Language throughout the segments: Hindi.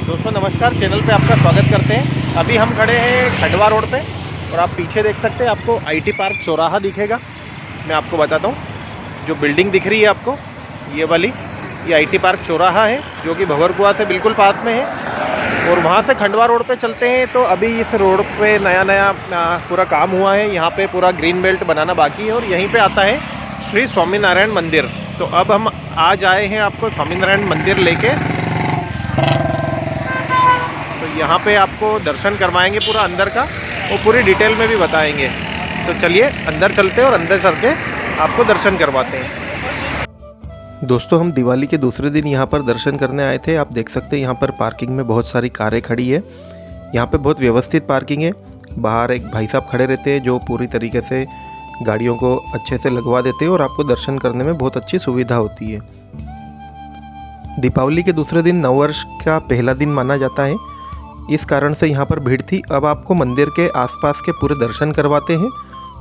दोस्तों नमस्कार, चैनल पे आपका स्वागत करते हैं। अभी हम खड़े हैं खंडवा रोड पे और आप पीछे देख सकते हैं, आपको आईटी पार्क चौराहा दिखेगा। मैं आपको बताता हूँ, जो बिल्डिंग दिख रही है आपको ये वाली, ये आईटी पार्क चौराहा है जो कि भंवरकुआं से बिल्कुल पास में है। और वहाँ से खंडवा रोड पे चलते हैं तो अभी इस रोड पे नया पूरा काम हुआ है। यहाँ पे पूरा ग्रीन बेल्ट बनाना बाकी है और यहीं पे आता है श्री स्वामीनारायण मंदिर। तो अब हम आज आए हैं आपको स्वामीनारायण मंदिर लेके, तो यहाँ पे आपको दर्शन करवाएंगे पूरा अंदर का और पूरी डिटेल में भी बताएंगे। तो चलिए अंदर चलते हैं और अंदर चल के आपको दर्शन करवाते हैं। दोस्तों हम दिवाली के दूसरे दिन यहाँ पर दर्शन करने आए थे। आप देख सकते हैं यहाँ पर पार्किंग में बहुत सारी कारें खड़ी है। यहाँ पे बहुत व्यवस्थित पार्किंग है। बाहर एक भाई साहब खड़े रहते हैं जो पूरी तरीके से गाड़ियों को अच्छे से लगवा देते हैं और आपको दर्शन करने में बहुत अच्छी सुविधा होती है। दीपावली के दूसरे दिन नववर्ष का पहला दिन माना जाता है, इस कारण से यहाँ पर भीड़ थी। अब आपको मंदिर के आसपास के पूरे दर्शन करवाते हैं,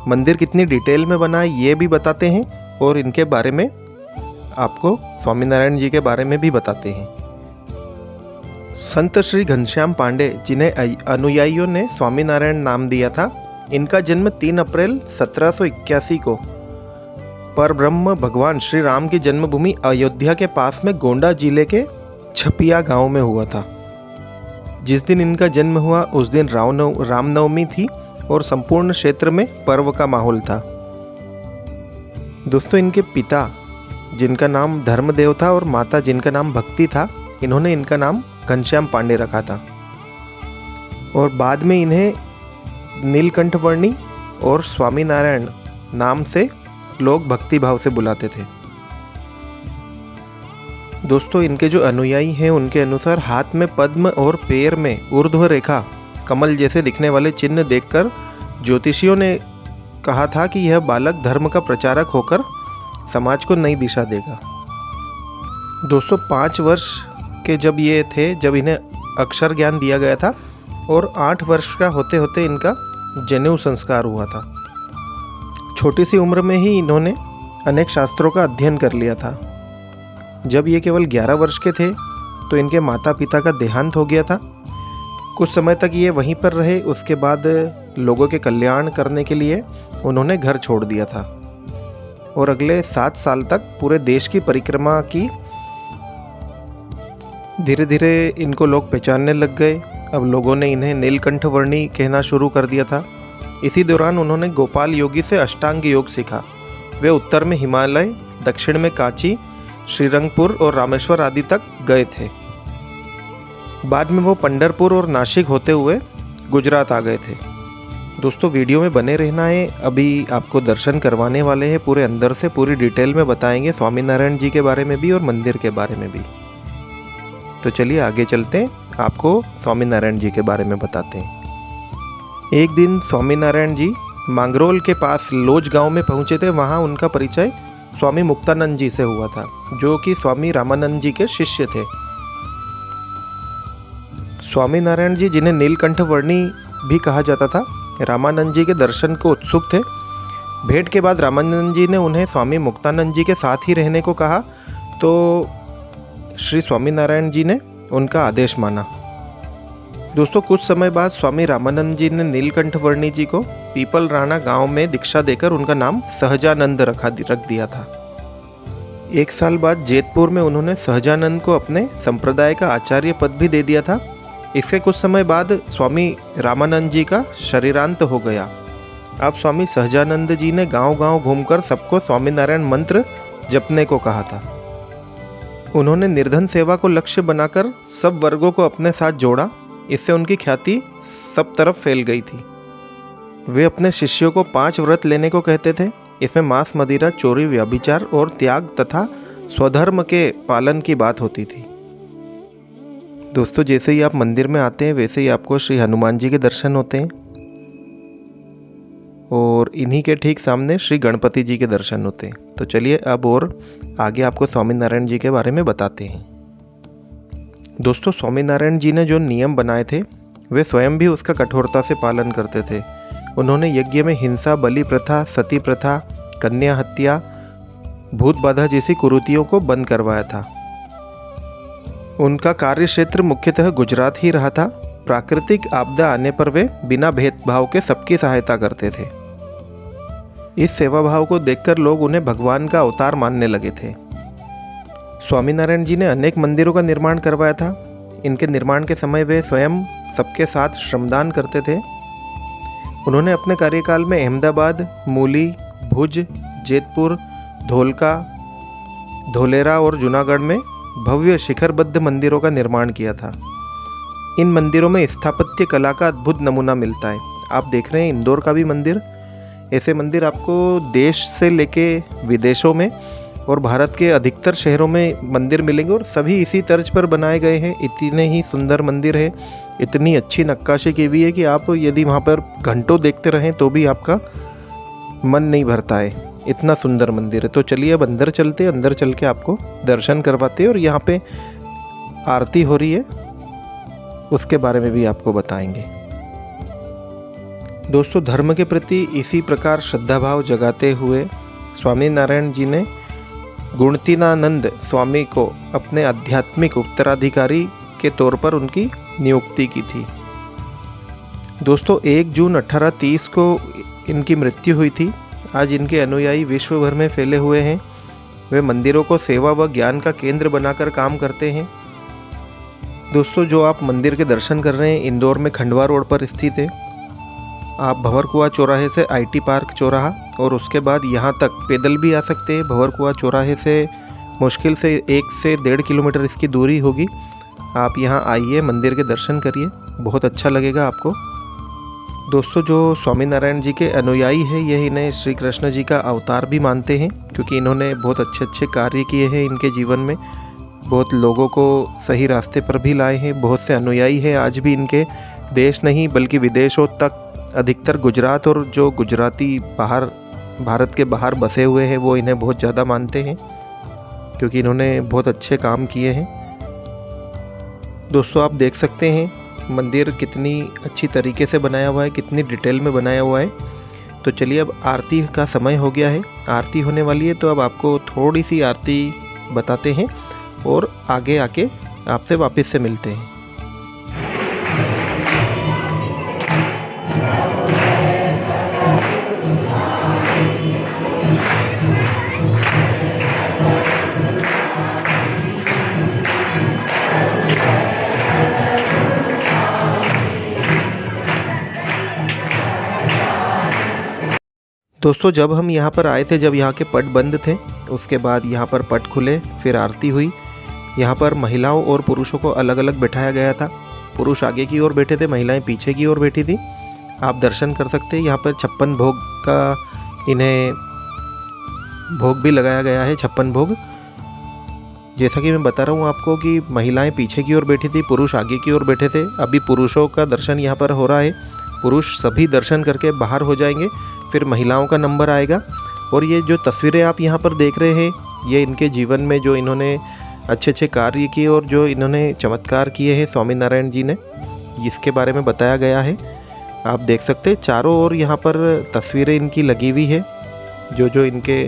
मंदिर कितनी डिटेल में बना है ये भी बताते हैं और इनके बारे में आपको स्वामीनारायण जी के बारे में भी बताते हैं। संत श्री घनश्याम पांडे, जिन्हें अनुयायियों ने स्वामीनारायण नाम दिया था, इनका जन्म 3 अप्रैल 1781 को परब्रह्म भगवान श्री राम की जन्मभूमि अयोध्या के पास में गोंडा जिले के छपिया गांव में हुआ था। जिस दिन इनका जन्म हुआ उस दिन रामनवमी थी और संपूर्ण क्षेत्र में पर्व का माहौल था। दोस्तों इनके पिता, जिनका नाम धर्मदेव था, और माता जिनका नाम भक्ति था, इन्होंने इनका नाम घनश्याम पांडे रखा था और बाद में इन्हें नीलकंठ वर्णी और स्वामीनारायण नाम से लोग भक्ति भाव से बुलाते थे। दोस्तों इनके जो अनुयायी हैं उनके अनुसार हाथ में पद्म और पैर में ऊर्ध्व रेखा कमल जैसे दिखने वाले चिन्ह देखकर ज्योतिषियों ने कहा था कि यह बालक धर्म का प्रचारक होकर समाज को नई दिशा देगा। दोस्तों 5 वर्ष के जब ये थे, जब इन्हें अक्षर ज्ञान दिया गया था और 8 वर्ष का होते होते इनका जनेऊ संस्कार हुआ था। छोटी सी उम्र में ही इन्होंने अनेक शास्त्रों का अध्ययन कर लिया था। जब ये केवल 11 वर्ष के थे तो इनके माता पिता का देहांत हो गया था। कुछ समय तक ये वहीं पर रहे, उसके बाद लोगों के कल्याण करने के लिए उन्होंने घर छोड़ दिया था और अगले 7 साल तक पूरे देश की परिक्रमा की। धीरे धीरे इनको लोग पहचानने लग गए। अब लोगों ने इन्हें नीलकंठ वर्णी कहना शुरू कर दिया था। इसी दौरान उन्होंने गोपाल योगी से अष्टांग योग सीखा। वे उत्तर में हिमालय, दक्षिण में कांची, श्रीरंगपुर और रामेश्वर आदि तक गए थे। बाद में वो पंढरपुर और नासिक होते हुए गुजरात आ गए थे। दोस्तों वीडियो में बने रहना है, अभी आपको दर्शन करवाने वाले हैं पूरे अंदर से, पूरी डिटेल में बताएंगे स्वामीनारायण जी के बारे में भी और मंदिर के बारे में भी। तो चलिए आगे चलते हैं, आपको स्वामीनारायण जी के बारे में बताते हैं। एक दिन स्वामीनारायण जी मांगरोल के पास लोज गांव में पहुंचे थे। वहां उनका परिचय स्वामी मुक्तानंद जी से हुआ था, जो कि स्वामी रामानंद जी के शिष्य थे। स्वामीनारायण जी, जिन्हें नीलकंठ वर्णी भी कहा जाता था, रामानंद जी के दर्शन को उत्सुक थे। भेंट के बाद रामानंद जी ने उन्हें स्वामी मुक्तानंद जी के साथ ही रहने को कहा, तो श्री स्वामीनारायण जी ने उनका आदेश माना। दोस्तों कुछ समय बाद स्वामी रामानंद जी ने नीलकंठ वर्णी जी को पीपल राणा गांव में दीक्षा देकर उनका नाम सहजानंद रख दिया था। 1 साल बाद जैतपुर में उन्होंने सहजानंद को अपने संप्रदाय का आचार्य पद भी दे दिया था। इसके कुछ समय बाद स्वामी रामानंद जी का शरीरांत हो गया। अब स्वामी सहजानंद जी ने गांव-गांव घूमकर सबको स्वामीनारायण मंत्र जपने को कहा था। उन्होंने निर्धन सेवा को लक्ष्य बनाकर सब वर्गों को अपने साथ जोड़ा। इससे उनकी ख्याति सब तरफ फैल गई थी। वे अपने शिष्यों को 5 व्रत लेने को कहते थे। इसमें मांस, मदिरा, चोरी, व्यभिचार और त्याग तथा स्वधर्म के पालन की बात होती थी। दोस्तों जैसे ही आप मंदिर में आते हैं वैसे ही आपको श्री हनुमान जी के दर्शन होते हैं और इन्हीं के ठीक सामने श्री गणपति जी के दर्शन होते हैं। तो चलिए अब और आगे आपको स्वामीनारायण जी के बारे में बताते हैं। दोस्तों स्वामीनारायण जी ने जो नियम बनाए थे वे स्वयं भी उसका कठोरता से पालन करते थे। उन्होंने यज्ञ में हिंसा, बलि प्रथा, सती प्रथा, कन्या हत्या, भूत बाधा जैसी कुरीतियों को बंद करवाया था। उनका कार्य क्षेत्र मुख्यतः गुजरात ही रहा था। प्राकृतिक आपदा आने पर वे बिना भेदभाव के सबकी सहायता करते थे। इस सेवा भाव को देखकर लोग उन्हें भगवान का अवतार मानने लगे थे। स्वामीनारायण जी ने अनेक मंदिरों का निर्माण करवाया था। इनके निर्माण के समय वे स्वयं सबके साथ श्रमदान करते थे। उन्होंने अपने कार्यकाल में अहमदाबाद, मूली, भुज, जेतपुर, धोलका, धोलेरा और जूनागढ़ में भव्य शिखरबद्ध मंदिरों का निर्माण किया था। इन मंदिरों में स्थापत्य कला का अद्भुत नमूना मिलता है। आप देख रहे हैं इंदौर का भी मंदिर। ऐसे मंदिर आपको देश से लेके विदेशों में और भारत के अधिकतर शहरों में मंदिर मिलेंगे और सभी इसी तर्ज पर बनाए गए हैं। इतने ही सुंदर मंदिर है, इतनी अच्छी नक्काशी की हुई है कि आप यदि वहाँ पर घंटों देखते रहें तो भी आपका मन नहीं भरता है। इतना सुंदर मंदिर है। तो चलिए अब अंदर चलते, अंदर चल के आपको दर्शन करवाते हैं और यहाँ पे आरती हो रही है, उसके बारे में भी आपको बताएंगे। दोस्तों, धर्म के प्रति इसी प्रकार श्रद्धा भाव जगाते हुए स्वामीनारायण जी ने गुणतीनानंद स्वामी को अपने आध्यात्मिक उत्तराधिकारी के तौर पर उनकी नियुक्ति की थी। दोस्तों, 1 जून 1830 को इनकी मृत्यु हुई थी। आज इनके अनुयायी विश्व भर में फैले हुए हैं। वे मंदिरों को सेवा व ज्ञान का केंद्र बनाकर काम करते हैं। दोस्तों, जो आप मंदिर के दर्शन कर रहे हैं इंदौर में खंडवा रोड पर स्थित है। आप भंवरकुआं चौराहे से IT पार्क चौराहा और उसके बाद यहाँ तक पैदल भी आ सकते हैं। भंवरकुआं चौराहे से मुश्किल से 1 से 1.5 किलोमीटर इसकी दूरी होगी। आप यहाँ आइए, मंदिर के दर्शन करिए, बहुत अच्छा लगेगा आपको। दोस्तों, जो स्वामीनारायण जी के अनुयायी हैं, यह इन्हें श्री कृष्ण जी का अवतार भी मानते हैं, क्योंकि इन्होंने बहुत अच्छे अच्छे कार्य किए हैं इनके जीवन में। बहुत लोगों को सही रास्ते पर भी लाए हैं। बहुत से अनुयायी हैं आज भी इनके, देश नहीं बल्कि विदेशों तक। अधिकतर गुजरात और जो गुजराती बाहर भारत के बाहर बसे हुए हैं वो इन्हें बहुत ज़्यादा मानते हैं, क्योंकि इन्होंने बहुत अच्छे काम किए हैं। दोस्तों, आप देख सकते हैं मंदिर कितनी अच्छी तरीके से बनाया हुआ है, कितनी डिटेल में बनाया हुआ है। तो चलिए, अब आरती का समय हो गया है, आरती होने वाली है। तो अब आपको थोड़ी सी आरती बताते हैं और आगे आके आपसे वापस से मिलते हैं। दोस्तों, जब हम यहाँ पर आए थे, जब यहाँ के पट बंद थे, उसके बाद यहाँ पर पट खुले, फिर आरती हुई। यहाँ पर महिलाओं और पुरुषों को अलग अलग बैठाया गया था। पुरुष आगे की ओर बैठे थे, महिलाएं पीछे की ओर बैठी थी। आप दर्शन कर सकते हैं। यहाँ पर 56 भोग का इन्हें भोग भी लगाया गया है, 56 भोग। जैसा कि मैं बता रहा हूँ आपको कि महिलाएं पीछे की ओर बैठी थी, पुरुष आगे की ओर बैठे थे। अभी पुरुषों का दर्शन यहाँ पर हो रहा है। पुरुष सभी दर्शन करके बाहर हो जाएंगे, फिर महिलाओं का नंबर आएगा। और ये जो तस्वीरें आप यहाँ पर देख रहे हैं, ये इनके जीवन में जो इन्होंने अच्छे अच्छे कार्य किए और जो इन्होंने चमत्कार किए हैं स्वामीनारायण जी ने, इसके बारे में बताया गया है। आप देख सकते हैं चारों ओर यहाँ पर तस्वीरें इनकी लगी हुई है। जो जो इनके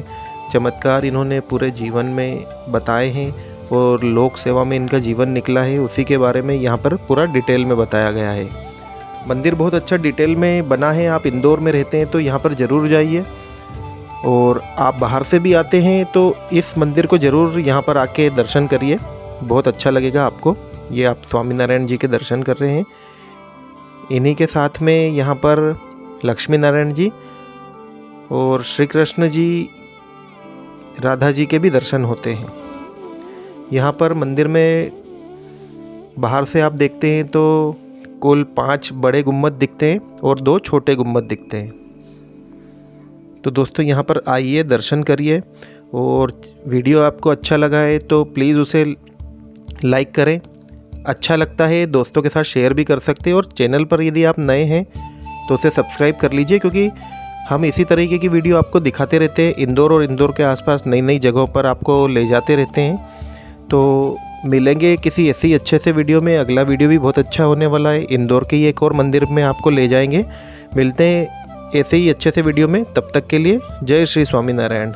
चमत्कार इन्होंने पूरे जीवन में बताए हैं और लोक सेवा में इनका जीवन निकला है, उसी के बारे में यहाँ पर पूरा डिटेल में बताया गया है। मंदिर बहुत अच्छा डिटेल में बना है। आप इंदौर में रहते हैं तो यहाँ पर ज़रूर जाइए, और आप बाहर से भी आते हैं तो इस मंदिर को ज़रूर यहाँ पर आके दर्शन करिए, बहुत अच्छा लगेगा आपको। ये आप स्वामीनारायण जी के दर्शन कर रहे हैं। इन्हीं के साथ में यहाँ पर लक्ष्मी नारायण जी और श्री कृष्ण जी, राधा जी के भी दर्शन होते हैं। यहाँ पर मंदिर में बाहर से आप देखते हैं तो कुल 5 बड़े गुम्बद दिखते हैं और 2 छोटे गुम्बद दिखते हैं। तो दोस्तों, यहाँ पर आइए, दर्शन करिए, और वीडियो आपको अच्छा लगा है तो प्लीज़ उसे लाइक करें। अच्छा लगता है दोस्तों के साथ शेयर भी कर सकते हैं, और चैनल पर यदि आप नए हैं तो उसे सब्सक्राइब कर लीजिए, क्योंकि हम इसी तरीके की वीडियो आपको दिखाते रहते हैं। इंदौर और इंदौर के आसपास नई नई जगहों पर आपको ले जाते रहते हैं। तो मिलेंगे किसी ऐसी अच्छे से वीडियो में। अगला वीडियो भी बहुत अच्छा होने वाला है। इंदौर के ही एक और मंदिर में आपको ले जाएंगे। मिलते हैं ऐसे ही अच्छे से वीडियो में। तब तक के लिए जय श्री स्वामीनारायण।